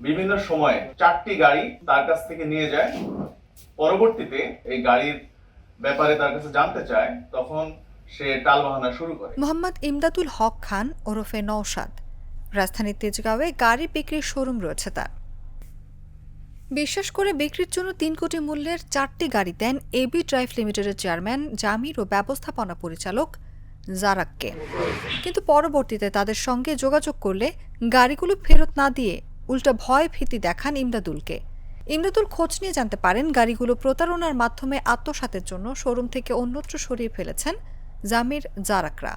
বিভিন্ন সময়ে 4টি গাড়ি তার কাছ থেকে নিয়ে যায়। পরবর্তীতে এই গাড়ির ব্যাপারে তার কাছে জানতে চায়, তখন সে টালবাহানা শুরু করে। মোহাম্মদ ইমদাদুল হক খান ওরফে নওশাদ রাজধানীর তেজগাঁওয়ে গাড়ি বিক্রির শোরুম রয়েছে তার। বিশ্বাস করে বিক্রির জন্য 3 কোটি মূল্যের 4টি গাড়ি দেন এবি ড্রাইভ লিমিটেডের চেয়ারম্যান জামির ও ব্যবস্থাপনা পরিচালক জারাককে। কিন্তু পরবর্তীতে তাদের সঙ্গে যোগাযোগ করলে গাড়িগুলো ফেরত না দিয়ে উল্টা ভয় ভীতি দেখান ইমদাদুলকে। ইমদাদুল খোঁজ নিয়ে জানতে পারেন গাড়িগুলো প্রতারণার মাধ্যমে আত্মসাতের জন্য শোরুম থেকে অন্যত্র সরিয়ে ফেলেছেন জামির জারাকরা।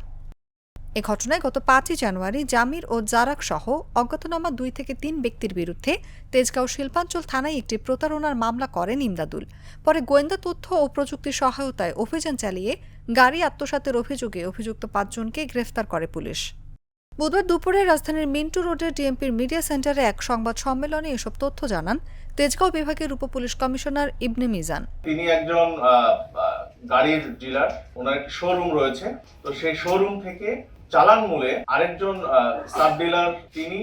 এ ঘটনায় গত 5ই জানুয়ারি জামির ও জারাক সহ অজ্ঞাতনামা 2 থেকে 3 ব্যক্তির বিরুদ্ধে তেজগাঁও শিল্পাঞ্চল থানায় একটি প্রতারণার মামলা করেন ইমদাদুল। পরে গোয়েন্দা তথ্য ও প্রযুক্তির সহায়তায় অভিযান চালিয়ে গাড়ি আত্মসাতের অভিযোগে অভিযুক্ত 5 জনকে গ্রেফতার করে পুলিশ। বুধবার দুপুরে রাজধানীর মিন্টু রোডের ডিএমপির মিডিয়া সেন্টারে এক সংবাদ সম্মেলনে এসব তথ্য জানান তেজগাঁও বিভাগের উপপুলিশ কমিশনার ইবনে মিজান। তিনি একজন গাড়ির ডিলার, ওনার একটি শোরুম রয়েছে। তো সেই শোরুম থেকে চালান মূলে আরেকজন সাব ডিলার, তিনি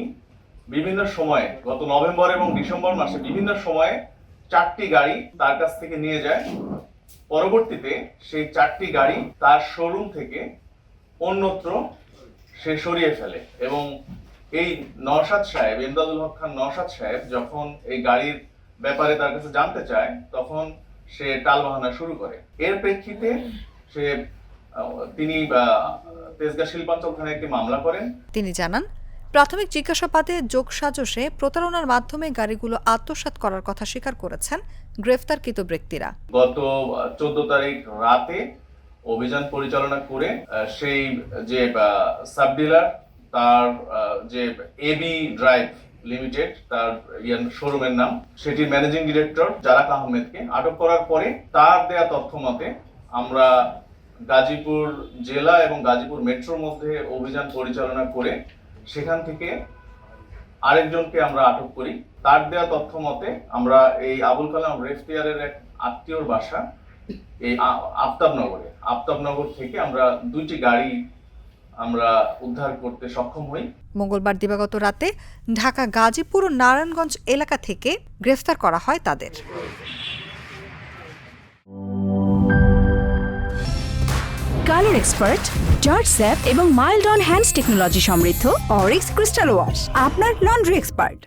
বিভিন্ন সময়ে গত নভেম্বর এবং ডিসেম্বর মাসে বিভিন্ন সময়ে 4টি গাড়ি তার কাছ থেকে নিয়ে যায়। পরবর্তীতে সেই 4টি গাড়ি তার শোরুম থেকে অন্যত্র সে সরিয়ে ফেলে এবং এই নওশাদ সাহেব, ইমদাদুল হক খান নওশাদ সাহেব যখন এই গাড়ির ব্যাপারে তার কাছে জানতে চায়, তখন সে টালবাহানা শুরু করে। এর প্রেক্ষিতে তিনি তেজগাঁ শিল্পাঞ্চল থানায় একটি মামলা করেন। তিনি জানান, প্রাথমিক জিজ্ঞাসাবাদে যোগসাজশে প্রতারণার মাধ্যমে গাড়িগুলো আত্মসাৎ করার কথা স্বীকার করেছেন গ্রেফতারকৃত ব্যক্তিরা। গত 14 তারিখ রাতে অভিযান পরিচালনা করে সেই যে সাব ডিলার, তার যে এবি ড্রাইভ লিমিটেড, তার শোরুমের নাম, সেটির ম্যানেজিং ডিরেক্টর জারাক আহমেদকে আটক করার পরে তার দেয়া তথ্য মতে আমরা গাজীপুর জেলা এবং গাজীপুর মেট্রোর মধ্যে অভিযান পরিচালনা করে সেখান থেকে আরেকজনকে আমরা আটক করি। তার দেয়া তথ্য মতে আমরা এই আবুল কালাম রেফতিয়ারের এক আত্মীয়র বাসা এই আফতাবনগর থেকে আমরা 2টি গাড়ি আমরা উদ্ধার করতে সক্ষম হই। মঙ্গলবার দিবাগত রাতে ঢাকা গাজীপুর ও নারায়ণগঞ্জ এলাকা থেকে গ্রেফতার করা হয় তাদের। কালার এক্সপার্ট, জর্জ স্যাপ এবং মাইল্ড অন হ্যান্ডস টেকনোলজি সমৃদ্ধ অরিক্স ক্রিস্টাল ওয়াশ আপনার লন্ড্রি এক্সপার্ট।